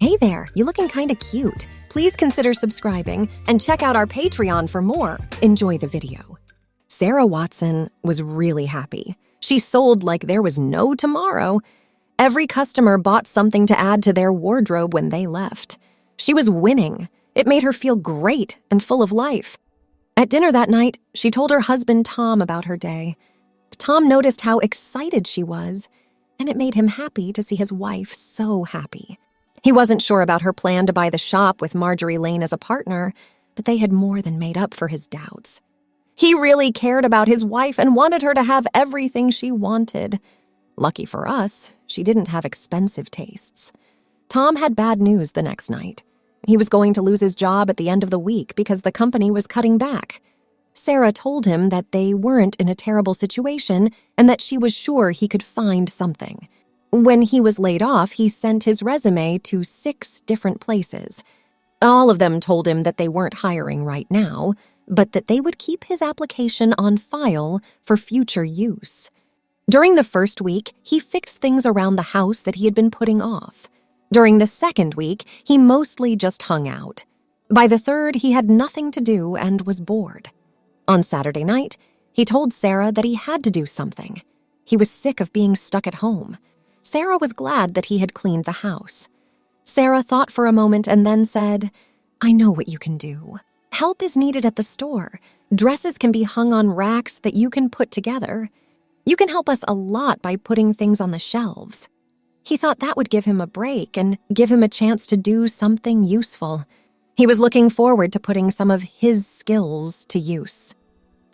Hey there, you looking kinda cute. Please consider subscribing and check out our Patreon for more. Enjoy the video. Sarah Watson was really happy. She sold like there was no tomorrow. Every customer bought something to add to their wardrobe when they left. She was winning. It made her feel great and full of life. At dinner that night, she told her husband Tom about her day. Tom noticed how excited she was, and it made him happy to see his wife so happy. He wasn't sure about her plan to buy the shop with Marjorie Lane as a partner, but they had more than made up for his doubts. He really cared about his wife and wanted her to have everything she wanted. Lucky for us, she didn't have expensive tastes. Tom had bad news the next night. He was going to lose his job at the end of the week because the company was cutting back. Sarah told him that they weren't in a terrible situation and that she was sure he could find something. When he was laid off, he sent his resume to 6 different places. All of them told him that they weren't hiring right now, but that they would keep his application on file for future use. During the first week, he fixed things around the house that he had been putting off. During the second week, he mostly just hung out. By the third, he had nothing to do and was bored. On Saturday night, he told Sarah that he had to do something. He was sick of being stuck at home. Sarah was glad that he had cleaned the house. Sarah thought for a moment and then said, "I know what you can do. Help is needed at the store. Dresses can be hung on racks that you can put together. You can help us a lot by putting things on the shelves." He thought that would give him a break and give him a chance to do something useful. He was looking forward to putting some of his skills to use.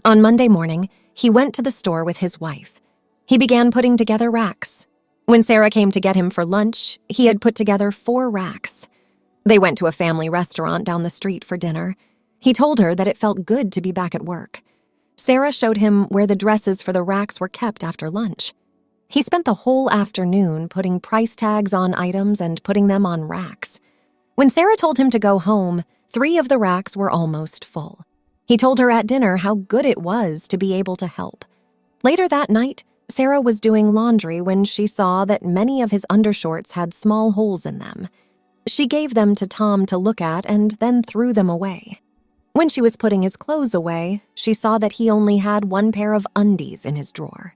On Monday morning, he went to the store with his wife. He began putting together racks. When Sarah came to get him for lunch, he had put together 4 racks. They went to a family restaurant down the street for dinner. He told her that it felt good to be back at work. Sarah showed him where the dresses for the racks were kept after lunch. He spent the whole afternoon putting price tags on items and putting them on racks. When Sarah told him to go home, 3 of the racks were almost full. He told her at dinner how good it was to be able to help. Later that night, Sarah was doing laundry when she saw that many of his undershorts had small holes in them. She gave them to Tom to look at and then threw them away. When she was putting his clothes away, she saw that he only had 1 pair of undies in his drawer.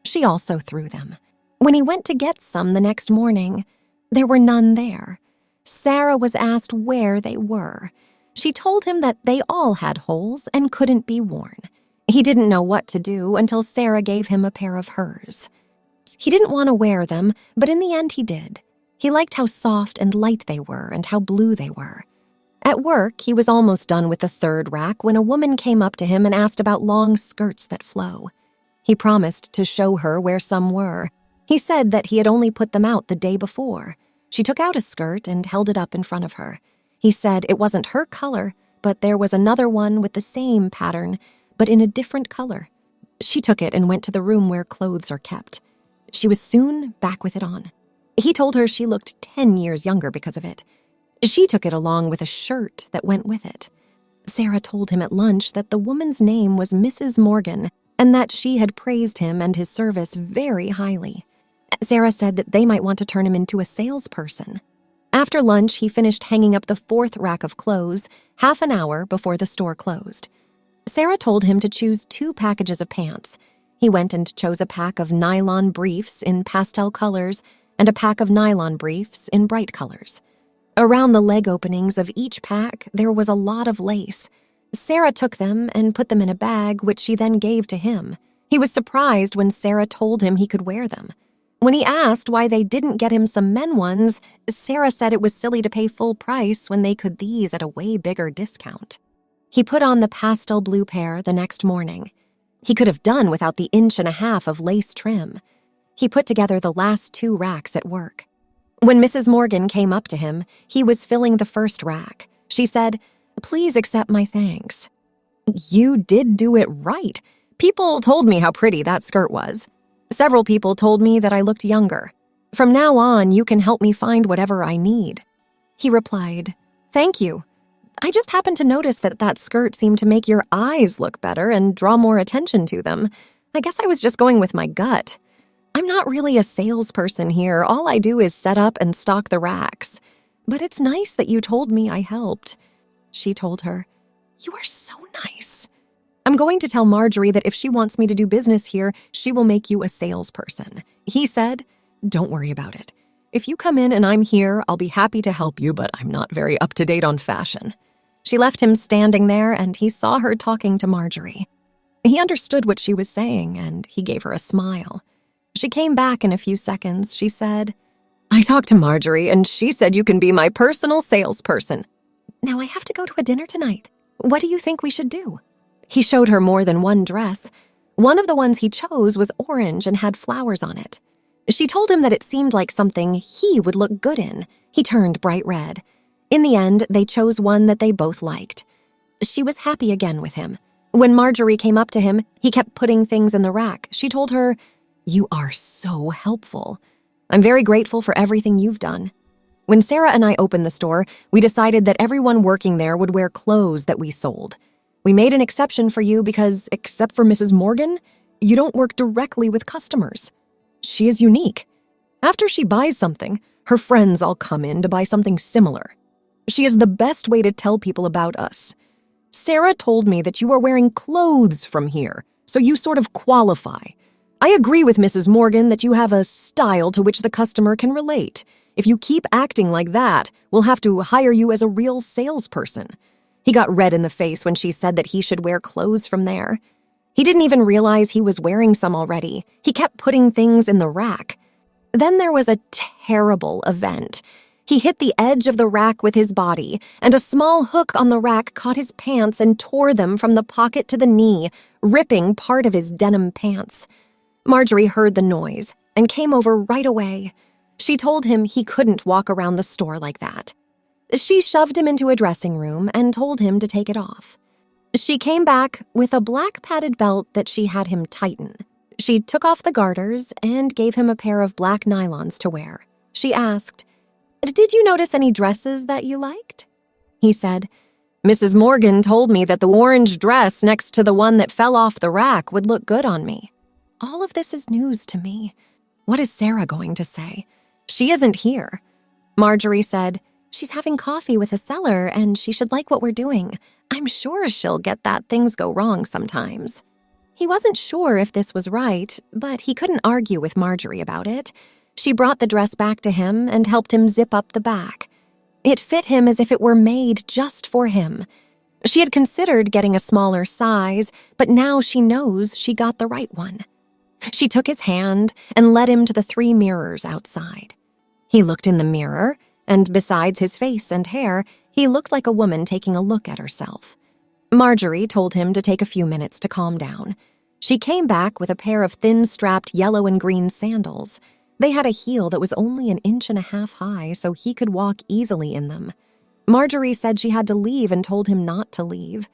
She also threw them. When he went to get some the next morning, there were none there. Sarah was asked where they were. She told him that they all had holes and couldn't be worn. He didn't know what to do until Sarah gave him a pair of hers. He didn't want to wear them, but in the end he did. He liked how soft and light they were and how blue they were. At work, he was almost done with the 3rd rack when a woman came up to him and asked about long skirts that flow. He promised to show her where some were. He said that he had only put them out the day before. She took out a skirt and held it up in front of her. He said it wasn't her color, but there was another one with the same pattern, but in a different color. She took it and went to the room where clothes are kept. She was soon back with it on. He told her she looked 10 years younger because of it. She took it along with a shirt that went with it. Sarah told him at lunch that the woman's name was Mrs. Morgan and that she had praised him and his service very highly. Sarah said that they might want to turn him into a salesperson. After lunch, he finished hanging up the 4th rack of clothes half an hour before the store closed. Sarah told him to choose 2 packages of pants. He went and chose a pack of nylon briefs in pastel colors and a pack of nylon briefs in bright colors. Around the leg openings of each pack, there was a lot of lace. Sarah took them and put them in a bag, which she then gave to him. He was surprised when Sarah told him he could wear them. When he asked why they didn't get him some men ones, Sarah said it was silly to pay full price when they could these at a way bigger discount. He put on the pastel blue pair the next morning. He could have done without the 1.5 inch of lace trim. He put together the last 2 racks at work. When Mrs. Morgan came up to him, he was filling the 1st rack. She said, "Please accept my thanks." "You did do it right. People told me how pretty that skirt was. Several people told me that I looked younger. From now on, you can help me find whatever I need." He replied, "Thank you. I just happened to notice that that skirt seemed to make your eyes look better and draw more attention to them. I guess I was just going with my gut. I'm not really a salesperson here. All I do is set up and stock the racks. "But it's nice that you told me I helped." She told her, "You are so nice. I'm going to tell Marjorie that if she wants me to do business here, she will make you a salesperson." He said, "Don't worry about it. If you come in and I'm here, I'll be happy to help you, but I'm not very up-to-date on fashion." She left him standing there, and he saw her talking to Marjorie. He understood what she was saying, and he gave her a smile. She came back in a few seconds. She said, "I talked to Marjorie, and she said you can be my personal salesperson. Now I have to go to a dinner tonight. What do you think we should do?" He showed her more than one dress. One of the ones he chose was orange and had flowers on it. She told him that it seemed like something he would look good in. He turned bright red. In the end, they chose one that they both liked. She was happy again with him. When Marjorie came up to him, he kept putting things in the rack. She told her, "You are so helpful. I'm very grateful for everything you've done." When Sarah and I opened the store, we decided that everyone working there would wear clothes that we sold. We made an exception for you because, except for Mrs. Morgan, you don't work directly with customers. She is unique. After she buys something, her friends all come in to buy something similar. She is the best way to tell people about us. Sarah told me that you are wearing clothes from here, so you sort of qualify. I agree with Mrs. Morgan that you have a style to which the customer can relate. If you keep acting like that, we'll have to hire you as a real salesperson." He got red in the face when she said that he should wear clothes from there. He didn't even realize he was wearing some already. He kept putting things in the rack. Then there was a terrible event. He hit the edge of the rack with his body, and a small hook on the rack caught his pants and tore them from the pocket to the knee, ripping part of his denim pants. Marjorie heard the noise and came over right away. She told him he couldn't walk around the store like that. She shoved him into a dressing room and told him to take it off. She came back with a black padded belt that she had him tighten. She took off the garters and gave him a pair of black nylons to wear. She asked, "Did you notice any dresses that you liked?" He said, "Mrs. Morgan told me that the orange dress next to the one that fell off the rack would look good on me." All of this is news to me. What is Sarah going to say? She isn't here. Marjorie said, "She's having coffee with a seller, and she should like what we're doing. I'm sure she'll get that things go wrong sometimes." He wasn't sure if this was right, but he couldn't argue with Marjorie about it. She brought the dress back to him and helped him zip up the back. It fit him as if it were made just for him. She had considered getting a smaller size, but now she knows she got the right one. She took his hand and led him to the 3 mirrors outside. He looked in the mirror, and besides his face and hair, he looked like a woman taking a look at herself. Marjorie told him to take a few minutes to calm down. She came back with a pair of thin-strapped yellow and green sandals. They had a heel that was only 1.5 inches high, so he could walk easily in them. Marjorie said she had to leave and told him not to leave.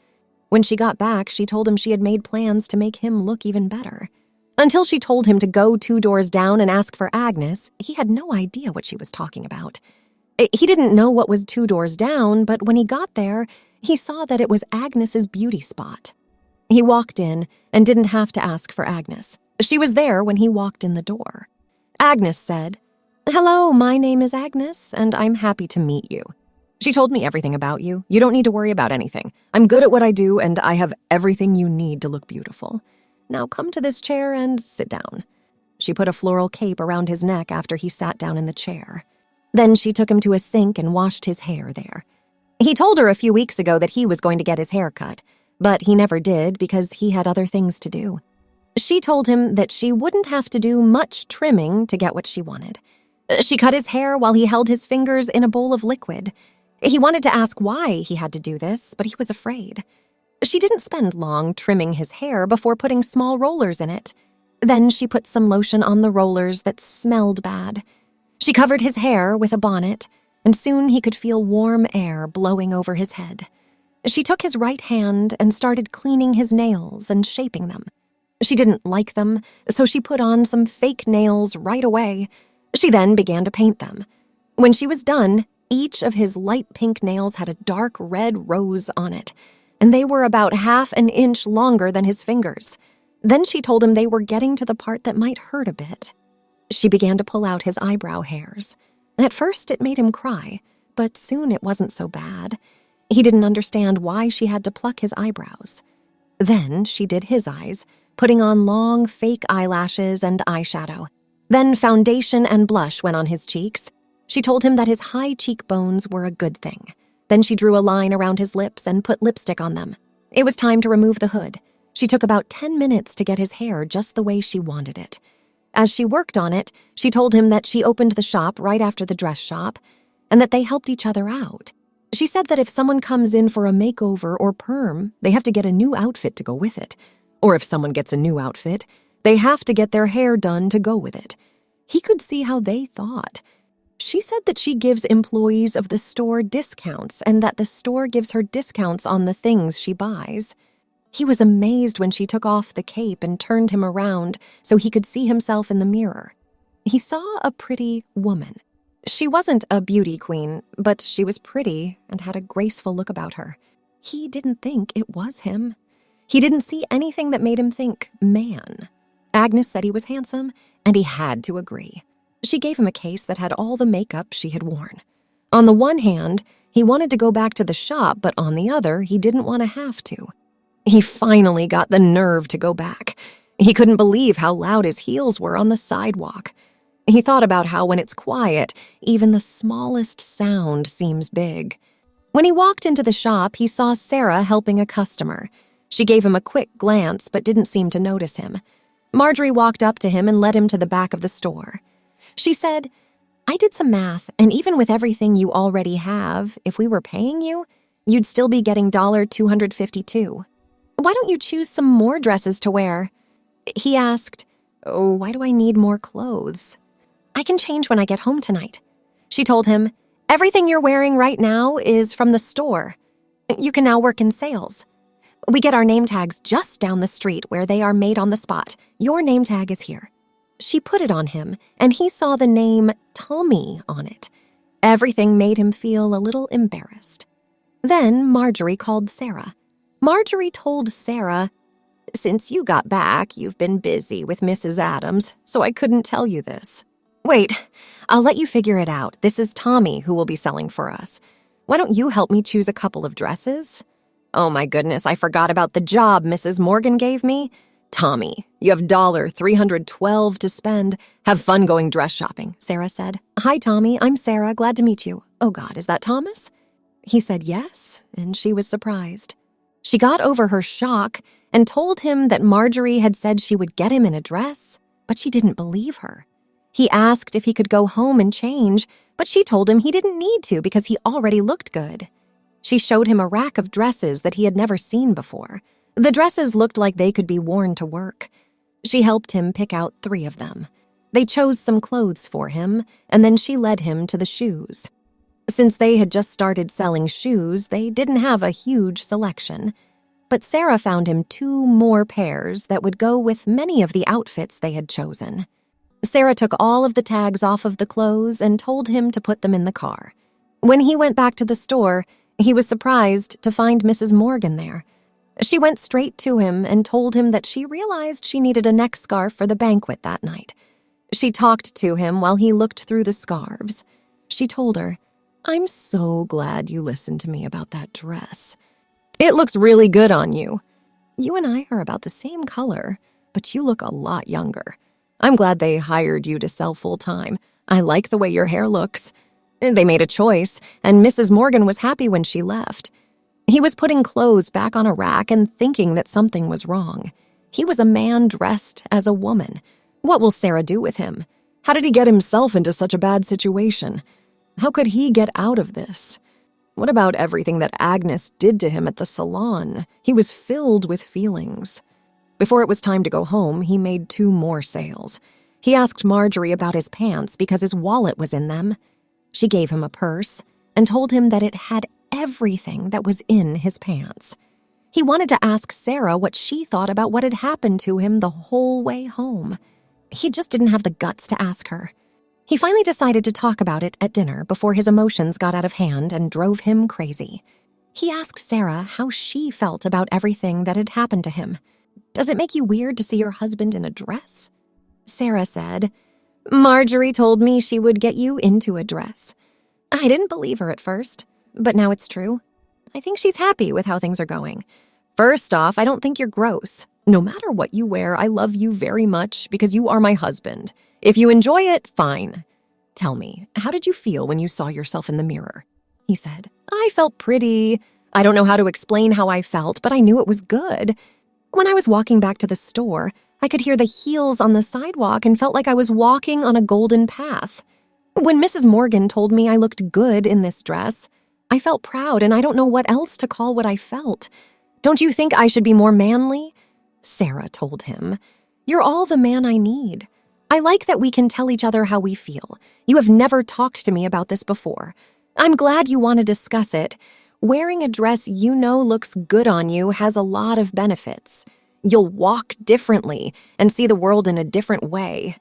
When she got back, she told him she had made plans to make him look even better. Until she told him to go 2 doors down and ask for Agnes, he had no idea what she was talking about. He didn't know what was 2 doors down, but when he got there, he saw that it was Agnes's beauty spot. He walked in and didn't have to ask for Agnes. She was there when he walked in the door. Agnes said, "Hello, my name is Agnes, and I'm happy to meet you. She told me everything about you. You don't need to worry about anything. I'm good at what I do, and I have everything you need to look beautiful. Now come to this chair and sit down." She put a floral cape around his neck after he sat down in the chair. Then she took him to a sink and washed his hair there. He told her a few weeks ago that he was going to get his hair cut, but he never did because he had other things to do. She told him that she wouldn't have to do much trimming to get what she wanted. She cut his hair while he held his fingers in a bowl of liquid. He wanted to ask why he had to do this, but he was afraid. She didn't spend long trimming his hair before putting small rollers in it. Then she put some lotion on the rollers that smelled bad. She covered his hair with a bonnet, and soon he could feel warm air blowing over his head. She took his right hand and started cleaning his nails and shaping them. She didn't like them, so she put on some fake nails right away. She then began to paint them. When she was done, each of his light pink nails had a dark red rose on it, and they were about 1/2 inch longer than his fingers. Then she told him they were getting to the part that might hurt a bit. She began to pull out his eyebrow hairs. At first, it made him cry, but soon it wasn't so bad. He didn't understand why she had to pluck his eyebrows. Then she did his eyes, putting on long, fake eyelashes and eyeshadow. Then foundation and blush went on his cheeks. She told him that his high cheekbones were a good thing. Then she drew a line around his lips and put lipstick on them. It was time to remove the hood. She took about 10 minutes to get his hair just the way she wanted it. As she worked on it, she told him that she opened the shop right after the dress shop and that they helped each other out. She said that if someone comes in for a makeover or perm, they have to get a new outfit to go with it. Or if someone gets a new outfit, they have to get their hair done to go with it. He could see how they thought. She said that she gives employees of the store discounts and that the store gives her discounts on the things she buys. He was amazed when she took off the cape and turned him around so he could see himself in the mirror. He saw a pretty woman. She wasn't a beauty queen, but she was pretty and had a graceful look about her. He didn't think it was him. He didn't see anything that made him think man. Agnes said he was handsome, and he had to agree. She gave him a case that had all the makeup she had worn. On the one hand, he wanted to go back to the shop, but on the other, he didn't want to have to. He finally got the nerve to go back. He couldn't believe how loud his heels were on the sidewalk. He thought about how when it's quiet, even the smallest sound seems big. When he walked into the shop, he saw Sarah helping a customer. She gave him a quick glance, but didn't seem to notice him. Marjorie walked up to him and led him to the back of the store. She said, "I did some math, and even with everything you already have, if we were paying you, you'd still be getting $252. Why don't you choose some more dresses to wear?" He asked, "Oh, why do I need more clothes?" "I can change when I get home tonight." She told him, "Everything you're wearing right now is from the store. You can now work in sales. We get our name tags just down the street where they are made on the spot. Your name tag is here." She put it on him, and he saw the name Tommy on it. Everything made him feel a little embarrassed. Then Marjorie called Sarah. Marjorie told Sarah, "Since you got back, you've been busy with Mrs. Adams, so I couldn't tell you this. Wait, I'll let you figure it out. This is Tommy who will be selling for us. Why don't you help me choose a couple of dresses?" "Oh my goodness, I forgot about the job Mrs. Morgan gave me. Tommy, you have $312 to spend. Have fun going dress shopping," Sarah said. "Hi, Tommy, I'm Sarah. Glad to meet you. Oh God, is that Thomas?" He said yes, and she was surprised. She got over her shock and told him that Marjorie had said she would get him in a dress, but she didn't believe her. He asked if he could go home and change, but she told him he didn't need to because he already looked good. She showed him a rack of dresses that he had never seen before. The dresses looked like they could be worn to work. She helped him pick out 3 of them. They chose some clothes for him, and then she led him to the shoes. Since they had just started selling shoes, they didn't have a huge selection. But Sarah found him 2 more pairs that would go with many of the outfits they had chosen. Sarah took all of the tags off of the clothes and told him to put them in the car. When he went back to the store, he was surprised to find Mrs. Morgan there. She went straight to him and told him that she realized she needed a neck scarf for the banquet that night. She talked to him while he looked through the scarves. She told her, "I'm so glad you listened to me about that dress. It looks really good on you. You and I are about the same color, but you look a lot younger. I'm glad they hired you to sell full-time. I like the way your hair looks." They made a choice, and Mrs. Morgan was happy when she left. He was putting clothes back on a rack and thinking that something was wrong. He was a man dressed as a woman. What will Sarah do with him? How did he get himself into such a bad situation? How could he get out of this? What about everything that Agnes did to him at the salon? He was filled with feelings. Before it was time to go home, he made 2 more sales. He asked Marjorie about his pants because his wallet was in them. She gave him a purse and told him that it had everything that was in his pants. He wanted to ask Sarah what she thought about what had happened to him the whole way home. He just didn't have the guts to ask her. He finally decided to talk about it at dinner before his emotions got out of hand and drove him crazy. He asked Sarah how she felt about everything that had happened to him. "Does it make you weird to see your husband in a dress?" Sarah said, "Marjorie told me she would get you into a dress. I didn't believe her at first, but now it's true. I think she's happy with how things are going. First off, I don't think you're gross. No matter what you wear, I love you very much because you are my husband. If you enjoy it, fine. Tell me, how did you feel when you saw yourself in the mirror? He said, I felt pretty. I don't know how to explain how I felt, but I knew it was good. When I was walking back to the store, I could hear the heels on the sidewalk and felt like I was walking on a golden path. When Mrs. Morgan told me I looked good in this dress, I felt proud and I don't know what else to call what I felt. Don't you think I should be more manly? Sarah told him. You're all the man I need. I like that we can tell each other how we feel. You have never talked to me about this before. I'm glad you want to discuss it. Wearing a dress you know looks good on you has a lot of benefits. You'll walk differently and see the world in a different way.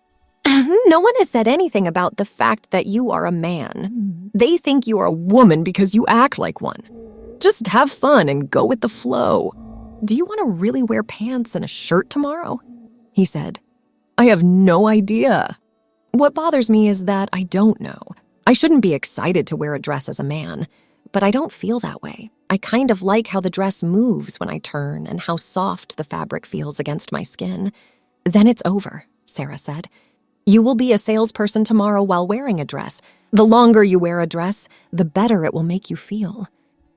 No one has said anything about the fact that you are a man. They think you are a woman because you act like one. Just have fun and go with the flow. Do you want to really wear pants and a shirt tomorrow? He said. I have no idea. What bothers me is that I don't know. I shouldn't be excited to wear a dress as a man, but I don't feel that way. I kind of like how the dress moves when I turn and how soft the fabric feels against my skin. Then it's over, Sarah said. You will be a salesperson tomorrow while wearing a dress. The longer you wear a dress, the better it will make you feel.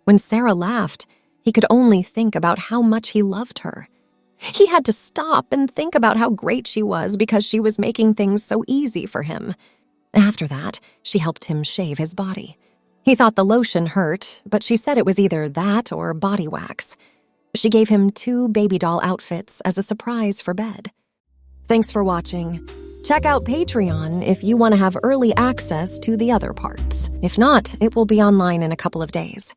When Sarah laughed, he could only think about how much he loved her. He had to stop and think about how great she was because she was making things so easy for him. After that, she helped him shave his body. He thought the lotion hurt, but she said it was either that or body wax. She gave him 2 baby doll outfits as a surprise for bed. Thanks for watching. Check out Patreon if you want to have early access to the other parts. If not, it will be online in a couple of days.